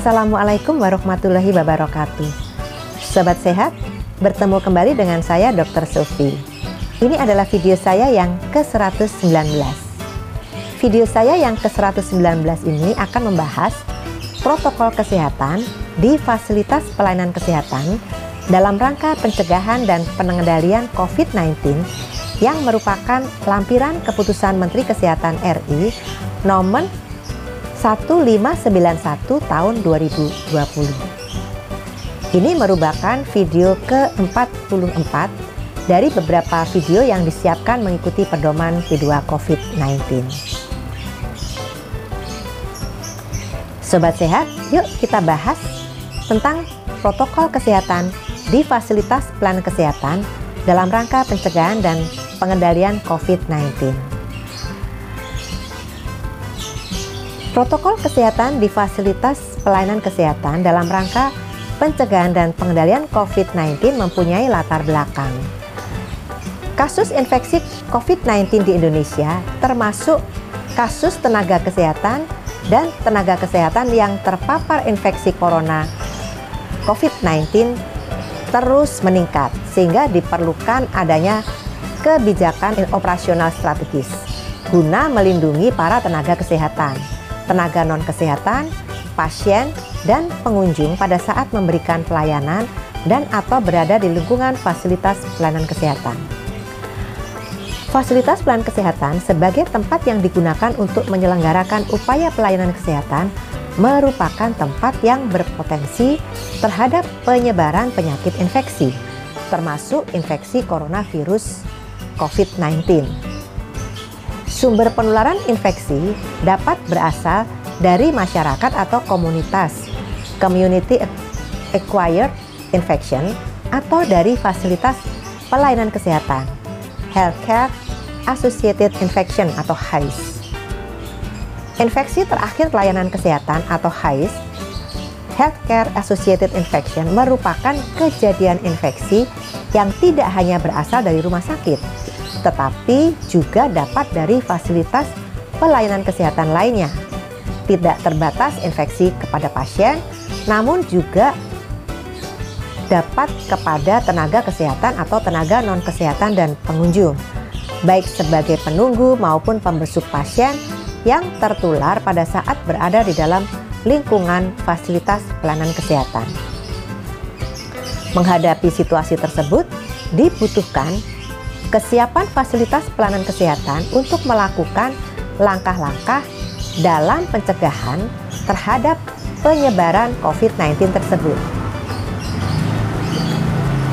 Assalamualaikum warahmatullahi wabarakatuh. Sobat sehat, bertemu kembali dengan saya Dr. Sophie. Ini adalah video saya yang ke-119. Video saya yang ke-119 ini akan membahas protokol kesehatan di fasilitas pelayanan kesehatan dalam rangka pencegahan dan pengendalian COVID-19 yang merupakan lampiran keputusan Menteri Kesehatan RI nomor 1591 tahun 2020. Ini merupakan video ke-44 dari beberapa video yang disiapkan mengikuti pedoman P2 COVID-19. Sobat sehat, yuk kita bahas tentang protokol kesehatan di fasilitas pelayanan kesehatan dalam rangka pencegahan dan pengendalian COVID-19. Protokol kesehatan di fasilitas pelayanan kesehatan dalam rangka pencegahan dan pengendalian COVID-19 mempunyai latar belakang. Kasus infeksi COVID-19 di Indonesia termasuk kasus tenaga kesehatan dan tenaga kesehatan yang terpapar infeksi corona COVID-19 terus meningkat, sehingga diperlukan adanya kebijakan operasional strategis guna melindungi para tenaga kesehatan, tenaga non-kesehatan, pasien, dan pengunjung pada saat memberikan pelayanan dan atau berada di lingkungan fasilitas pelayanan kesehatan. Fasilitas pelayanan kesehatan sebagai tempat yang digunakan untuk menyelenggarakan upaya pelayanan kesehatan merupakan tempat yang berpotensi terhadap penyebaran penyakit infeksi, termasuk infeksi coronavirus COVID-19. Sumber penularan infeksi dapat berasal dari masyarakat atau komunitas, community acquired infection, atau dari fasilitas pelayanan kesehatan, healthcare associated infection atau HAIS. Infeksi terakhir pelayanan kesehatan atau HAIS, healthcare associated infection, merupakan kejadian infeksi yang tidak hanya berasal dari rumah sakit, tetapi juga dapat dari fasilitas pelayanan kesehatan lainnya. Tidak terbatas infeksi kepada pasien, namun juga dapat kepada tenaga kesehatan atau tenaga non-kesehatan dan pengunjung, baik sebagai penunggu maupun pembesuk pasien yang tertular pada saat berada di dalam lingkungan fasilitas pelayanan kesehatan. Menghadapi situasi tersebut, dibutuhkan kesiapan fasilitas pelayanan kesehatan untuk melakukan langkah-langkah dalam pencegahan terhadap penyebaran COVID-19 tersebut.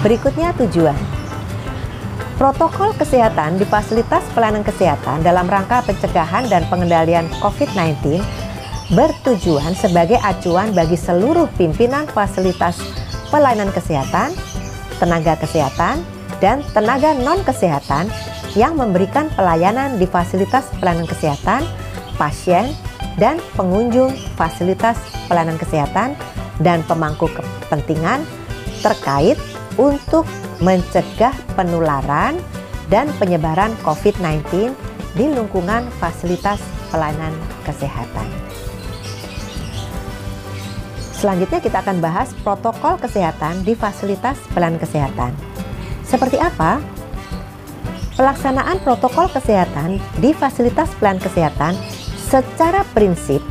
Berikutnya tujuan. Protokol kesehatan di fasilitas pelayanan kesehatan dalam rangka pencegahan dan pengendalian COVID-19 bertujuan sebagai acuan bagi seluruh pimpinan fasilitas pelayanan kesehatan, tenaga kesehatan, dan tenaga non-kesehatan yang memberikan pelayanan di fasilitas pelayanan kesehatan, pasien, dan pengunjung fasilitas pelayanan kesehatan, dan pemangku kepentingan terkait untuk mencegah penularan dan penyebaran COVID-19 di lingkungan fasilitas pelayanan kesehatan. Selanjutnya kita akan bahas protokol kesehatan di fasilitas pelayanan kesehatan. Seperti apa? Pelaksanaan protokol kesehatan di fasilitas pelayanan kesehatan secara prinsip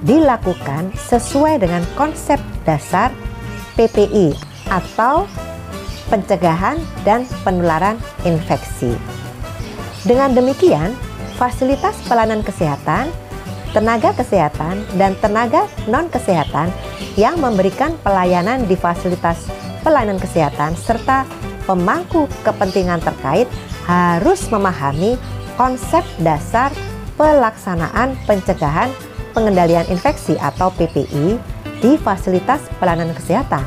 dilakukan sesuai dengan konsep dasar PPI atau pencegahan dan penularan infeksi. Dengan demikian, fasilitas pelayanan kesehatan, tenaga kesehatan, dan tenaga non-kesehatan yang memberikan pelayanan di fasilitas pelayanan kesehatan serta pemangku kepentingan terkait harus memahami konsep dasar pelaksanaan pencegahan pengendalian infeksi atau PPI di fasilitas pelayanan kesehatan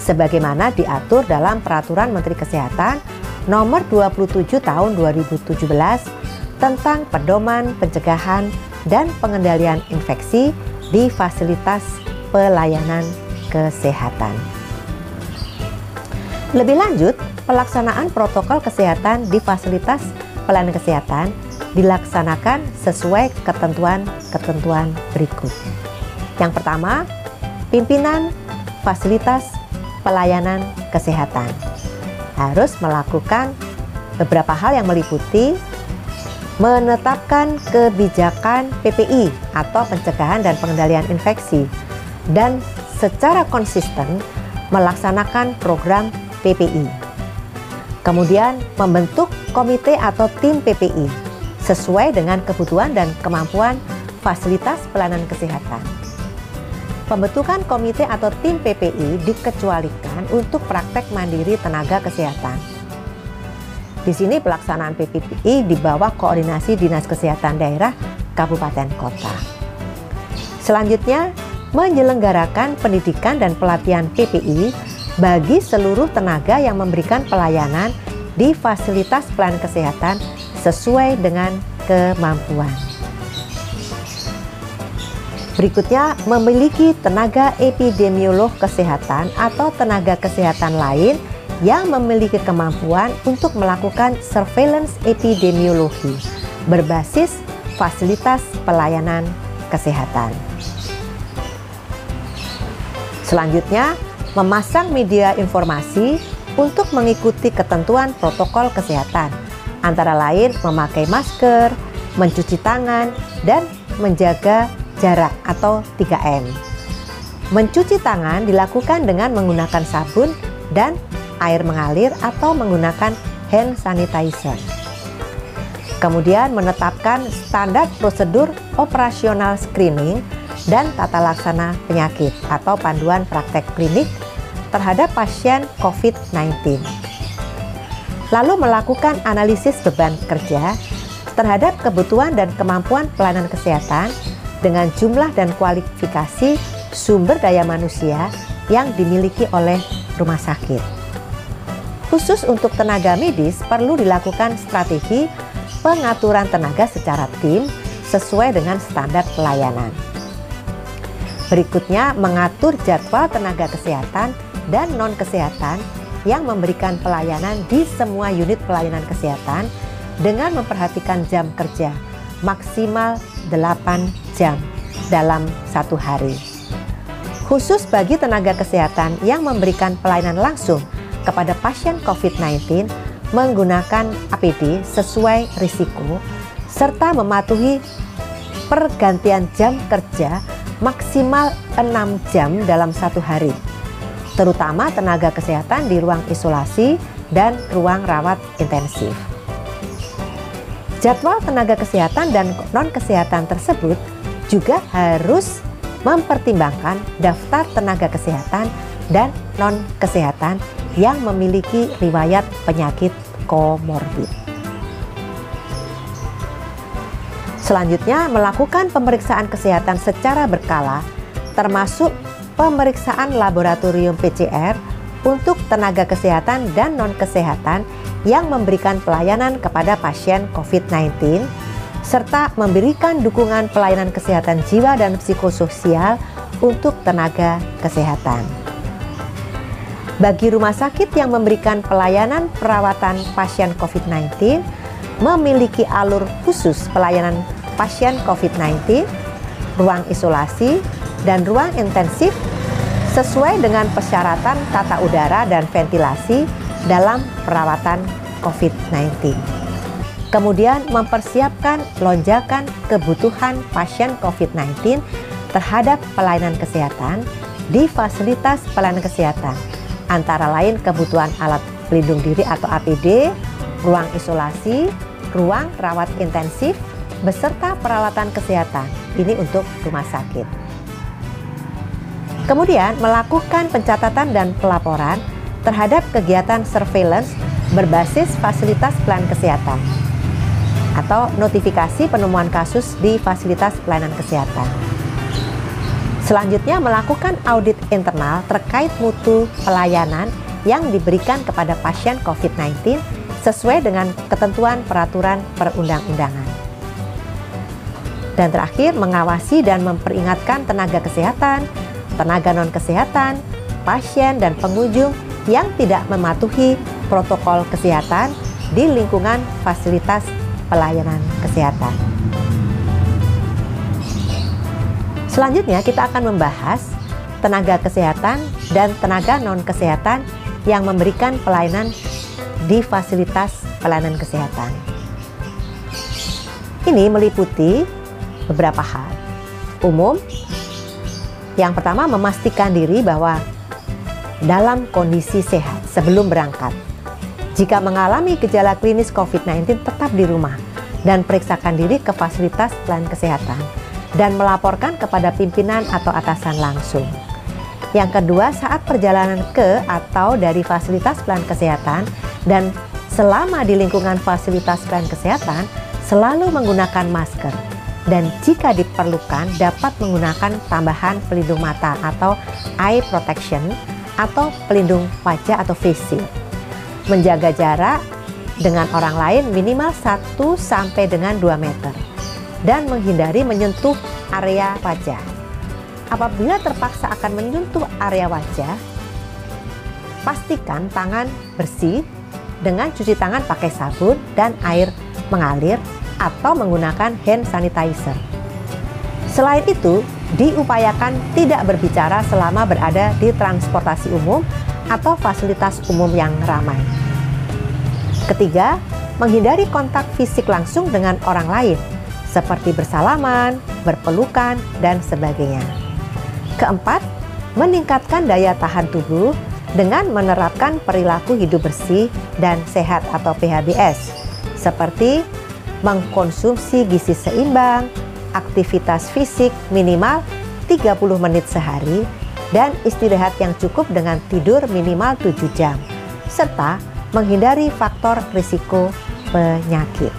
sebagaimana diatur dalam Peraturan Menteri Kesehatan Nomor 27 Tahun 2017 tentang Pedoman Pencegahan dan Pengendalian Infeksi di Fasilitas Pelayanan Kesehatan. Lebih lanjut, pelaksanaan protokol kesehatan di fasilitas pelayanan kesehatan dilaksanakan sesuai ketentuan-ketentuan berikut. Yang pertama, Pimpinan fasilitas pelayanan kesehatan harus melakukan beberapa hal yang meliputi menetapkan kebijakan PPI atau pencegahan dan pengendalian infeksi dan secara konsisten melaksanakan program PPI. Kemudian membentuk komite atau tim PPI sesuai dengan kebutuhan dan kemampuan fasilitas pelayanan kesehatan. Pembentukan komite atau tim PPI dikecualikan untuk praktek mandiri tenaga kesehatan. Di sini pelaksanaan PPI di bawah koordinasi Dinas Kesehatan Daerah Kabupaten Kota. Selanjutnya, menyelenggarakan pendidikan dan pelatihan PPI bagi seluruh tenaga yang memberikan pelayanan di fasilitas pelayanan kesehatan sesuai dengan kemampuan. Berikutnya, memiliki tenaga epidemiolog kesehatan atau tenaga kesehatan lain yang memiliki kemampuan untuk melakukan surveillance epidemiologi berbasis fasilitas pelayanan kesehatan. Selanjutnya, memasang media informasi untuk mengikuti ketentuan protokol kesehatan, antara lain memakai masker, mencuci tangan, dan menjaga jarak atau 3M. Mencuci tangan dilakukan dengan menggunakan sabun dan air mengalir atau menggunakan hand sanitizer. Kemudian menetapkan standar prosedur operasional screening dan tata laksana penyakit atau panduan praktek klinik terhadap pasien COVID-19. Lalu melakukan analisis beban kerja terhadap kebutuhan dan kemampuan pelayanan kesehatan dengan jumlah dan kualifikasi sumber daya manusia yang dimiliki oleh rumah sakit. Khusus untuk tenaga medis perlu dilakukan strategi pengaturan tenaga secara tim sesuai dengan standar pelayanan. Berikutnya, mengatur jadwal tenaga kesehatan dan non-kesehatan yang memberikan pelayanan di semua unit pelayanan kesehatan dengan memperhatikan jam kerja maksimal 8 jam dalam satu hari. Khusus bagi tenaga kesehatan yang memberikan pelayanan langsung kepada pasien COVID-19 menggunakan APD sesuai risiko serta mematuhi pergantian jam kerja maksimal 6 jam dalam satu hari, terutama tenaga kesehatan di ruang isolasi dan ruang rawat intensif. Jadwal tenaga kesehatan dan non-kesehatan tersebut juga harus mempertimbangkan daftar tenaga kesehatan dan non-kesehatan yang memiliki riwayat penyakit komorbid. Selanjutnya, melakukan pemeriksaan kesehatan secara berkala, termasuk pemeriksaan laboratorium PCR untuk tenaga kesehatan dan non-kesehatan yang memberikan pelayanan kepada pasien COVID-19, serta memberikan dukungan pelayanan kesehatan jiwa dan psikososial untuk tenaga kesehatan. Bagi rumah sakit yang memberikan pelayanan perawatan pasien COVID-19, memiliki alur khusus pelayanan pasien COVID-19, ruang isolasi, dan ruang intensif sesuai dengan persyaratan tata udara dan ventilasi dalam perawatan COVID-19. Kemudian mempersiapkan lonjakan kebutuhan pasien COVID-19 terhadap pelayanan kesehatan di fasilitas pelayanan kesehatan, antara lain kebutuhan alat pelindung diri atau APD, ruang isolasi, ruang rawat intensif, beserta peralatan kesehatan. Ini untuk rumah sakit. Kemudian melakukan pencatatan dan pelaporan terhadap kegiatan surveillance berbasis fasilitas pelayanan kesehatan atau notifikasi penemuan kasus di fasilitas pelayanan kesehatan. Selanjutnya, melakukan audit internal terkait mutu pelayanan yang diberikan kepada pasien COVID-19 sesuai dengan ketentuan peraturan perundang-undangan. Dan terakhir, mengawasi dan memperingatkan tenaga kesehatan, tenaga non-kesehatan, pasien, dan pengunjung yang tidak mematuhi protokol kesehatan di lingkungan fasilitas pelayanan kesehatan. Selanjutnya, kita akan membahas tenaga kesehatan dan tenaga non-kesehatan yang memberikan pelayanan di fasilitas pelayanan kesehatan. Ini meliputi beberapa hal. Umum, yang pertama memastikan diri bahwa dalam kondisi sehat sebelum berangkat. Jika mengalami gejala klinis COVID-19, tetap di rumah dan periksakan diri ke fasilitas pelayanan kesehatan dan melaporkan kepada pimpinan atau atasan langsung. Yang kedua, saat perjalanan ke atau dari fasilitas pelayanan kesehatan dan selama di lingkungan fasilitas pelayanan kesehatan, selalu menggunakan masker. Dan jika diperlukan, dapat menggunakan tambahan pelindung mata atau eye protection atau pelindung wajah atau face shield. Menjaga jarak dengan orang lain minimal 1 sampai dengan 2 meter. Dan menghindari menyentuh area wajah. Apabila terpaksa akan menyentuh area wajah, pastikan tangan bersih dengan cuci tangan pakai sabun dan air mengalir atau menggunakan hand sanitizer. Selain itu, diupayakan tidak berbicara selama berada di transportasi umum atau fasilitas umum yang ramai. Ketiga, menghindari kontak fisik langsung dengan orang lain, seperti bersalaman, berpelukan, dan sebagainya. Keempat, meningkatkan daya tahan tubuh dengan menerapkan perilaku hidup bersih dan sehat atau PHBS, seperti mengkonsumsi gizi seimbang, aktivitas fisik minimal 30 menit sehari, dan istirahat yang cukup dengan tidur minimal 7 jam, serta menghindari faktor risiko penyakit.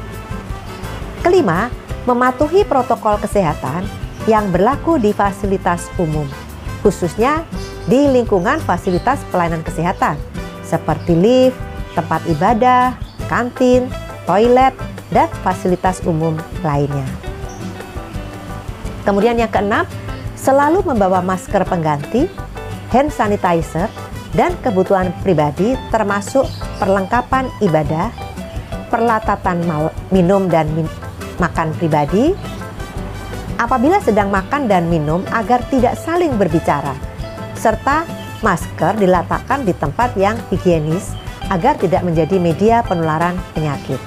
Kelima, mematuhi protokol kesehatan yang berlaku di fasilitas umum, khususnya di lingkungan fasilitas pelayanan kesehatan, seperti lift, tempat ibadah, kantin, toilet, dan fasilitas umum lainnya. Kemudian yang keenam, selalu membawa masker pengganti, hand sanitizer, dan kebutuhan pribadi termasuk perlengkapan ibadah, peralatan minum dan makan pribadi, apabila sedang makan dan minum agar tidak saling berbicara, serta masker diletakkan di tempat yang higienis agar tidak menjadi media penularan penyakit.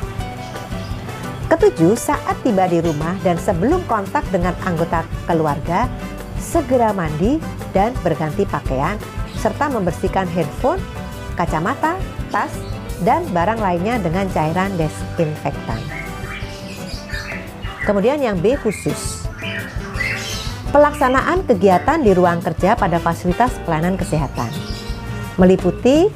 Ketujuh, saat tiba di rumah dan sebelum kontak dengan anggota keluarga, segera mandi dan berganti pakaian, serta membersihkan handphone, kacamata, tas, dan barang lainnya dengan cairan desinfektan. Kemudian yang B khusus, pelaksanaan kegiatan di ruang kerja pada fasilitas pelayanan kesehatan meliputi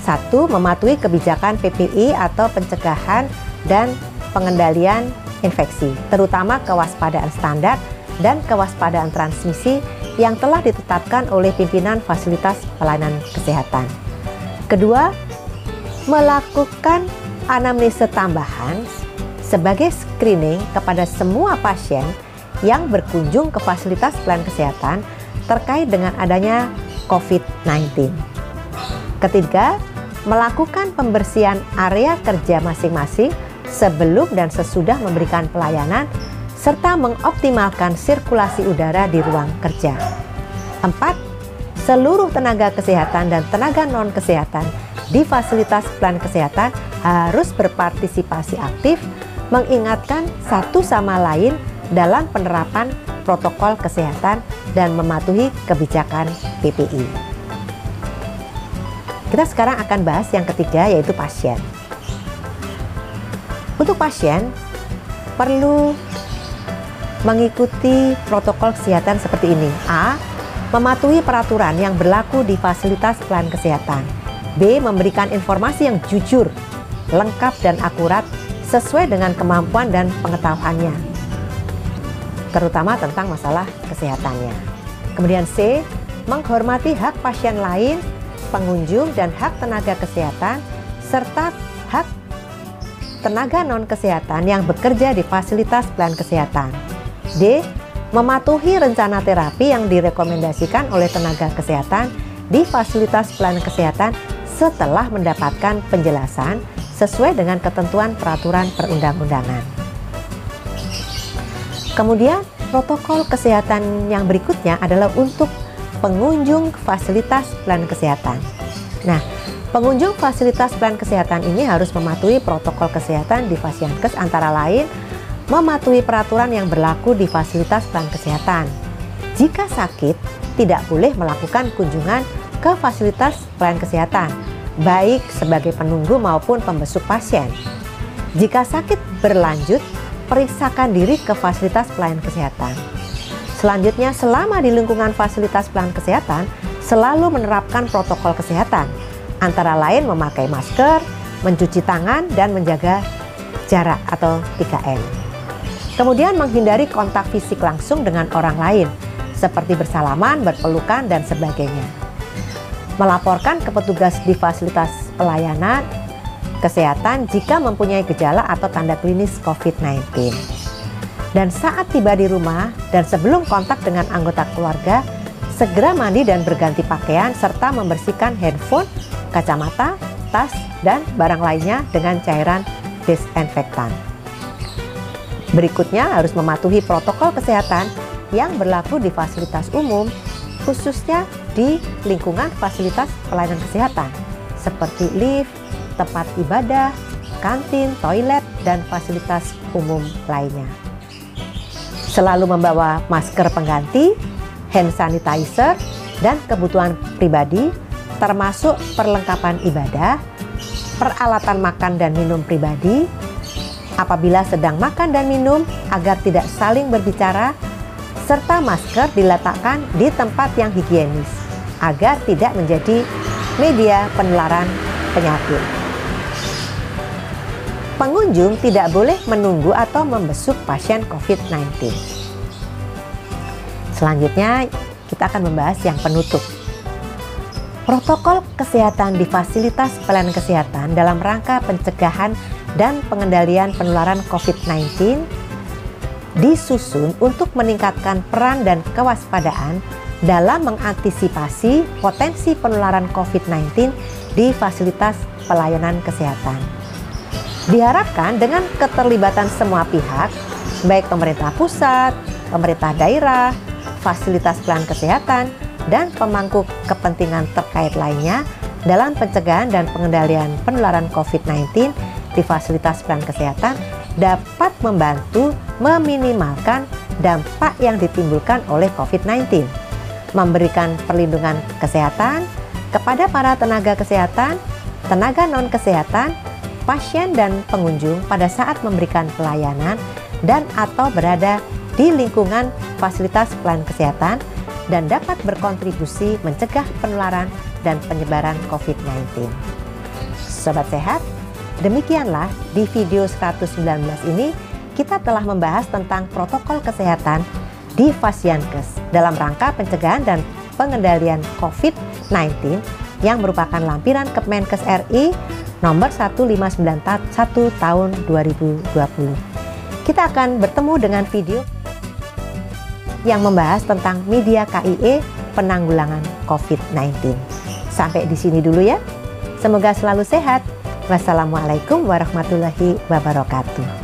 1. Mematuhi kebijakan PPI atau pencegahan dan pengendalian infeksi, terutama kewaspadaan standar dan kewaspadaan transmisi yang telah ditetapkan oleh pimpinan fasilitas pelayanan kesehatan. Kedua, melakukan anamnesa tambahan sebagai screening kepada semua pasien yang berkunjung ke fasilitas pelayanan kesehatan terkait dengan adanya COVID-19. Ketiga, melakukan pembersihan area kerja masing-masing sebelum dan sesudah memberikan pelayanan, serta mengoptimalkan sirkulasi udara di ruang kerja. 4. Seluruh tenaga kesehatan dan tenaga non-kesehatan di fasilitas pelayanan kesehatan harus berpartisipasi aktif mengingatkan satu sama lain dalam penerapan protokol kesehatan dan mematuhi kebijakan PPI. Kita sekarang akan bahas yang ketiga, yaitu pasien. Untuk pasien, perlu mengikuti protokol kesehatan seperti ini. A. Mematuhi peraturan yang berlaku di fasilitas pelayanan kesehatan. B. Memberikan informasi yang jujur, lengkap, dan akurat sesuai dengan kemampuan dan pengetahuannya, terutama tentang masalah kesehatannya. Kemudian C. Menghormati hak pasien lain, pengunjung, dan hak tenaga kesehatan, serta hak tenaga non-kesehatan yang bekerja di fasilitas pelayanan kesehatan. D. Mematuhi rencana terapi yang direkomendasikan oleh tenaga kesehatan di fasilitas pelayanan kesehatan setelah mendapatkan penjelasan sesuai dengan ketentuan peraturan perundang-undangan. Kemudian, protokol kesehatan yang berikutnya adalah untuk pengunjung fasilitas pelayanan kesehatan. Nah, pengunjung fasilitas pelayanan kesehatan ini harus mematuhi protokol kesehatan di Fasiankes, antara lain mematuhi peraturan yang berlaku di fasilitas pelayanan kesehatan. Jika sakit, tidak boleh melakukan kunjungan ke fasilitas pelayanan kesehatan, baik sebagai penunggu maupun pembesuk pasien. Jika sakit berlanjut, periksakan diri ke fasilitas pelayanan kesehatan. Selanjutnya, selama di lingkungan fasilitas pelayanan kesehatan, selalu menerapkan protokol kesehatan, antara lain memakai masker, mencuci tangan, dan menjaga jarak atau 3M. Kemudian menghindari kontak fisik langsung dengan orang lain, seperti bersalaman, berpelukan, dan sebagainya. Melaporkan ke petugas di fasilitas pelayanan kesehatan jika mempunyai gejala atau tanda klinis COVID-19. Dan saat tiba di rumah dan sebelum kontak dengan anggota keluarga, segera mandi dan berganti pakaian serta membersihkan handphone, kacamata, tas, dan barang lainnya dengan cairan disinfektan. Berikutnya harus mematuhi protokol kesehatan yang berlaku di fasilitas umum, khususnya di lingkungan fasilitas pelayanan kesehatan, seperti lift, tempat ibadah, kantin, toilet, dan fasilitas umum lainnya. Selalu membawa masker pengganti, hand sanitizer, dan kebutuhan pribadi, termasuk perlengkapan ibadah, peralatan makan dan minum pribadi, apabila sedang makan dan minum agar tidak saling berbicara, serta masker diletakkan di tempat yang higienis agar tidak menjadi media penularan penyakit. Pengunjung tidak boleh menunggu atau membesuk pasien COVID-19. Selanjutnya, kita akan membahas yang penutup. Protokol kesehatan di fasilitas pelayanan kesehatan dalam rangka pencegahan dan pengendalian penularan COVID-19 disusun untuk meningkatkan peran dan kewaspadaan dalam mengantisipasi potensi penularan COVID-19 di fasilitas pelayanan kesehatan. Diharapkan dengan keterlibatan semua pihak, baik pemerintah pusat, pemerintah daerah, fasilitas pelayanan kesehatan, dan pemangku kepentingan terkait lainnya dalam pencegahan dan pengendalian penularan COVID-19 di fasilitas pelayanan kesehatan dapat membantu meminimalkan dampak yang ditimbulkan oleh COVID-19, memberikan perlindungan kesehatan kepada para tenaga kesehatan, tenaga non-kesehatan, pasien dan pengunjung pada saat memberikan pelayanan dan atau berada di lingkungan fasilitas pelayanan kesehatan, dan dapat berkontribusi mencegah penularan dan penyebaran COVID-19. Sobat sehat, demikianlah di video 119 ini kita telah membahas tentang protokol kesehatan di Fasiankes dalam rangka pencegahan dan pengendalian COVID-19 yang merupakan lampiran Kemenkes RI nomor 1591 tahun 2020. Kita akan bertemu dengan video yang membahas tentang media KIE penanggulangan COVID-19. Sampai di sini dulu ya. Semoga selalu sehat. Wassalamualaikum warahmatullahi wabarakatuh.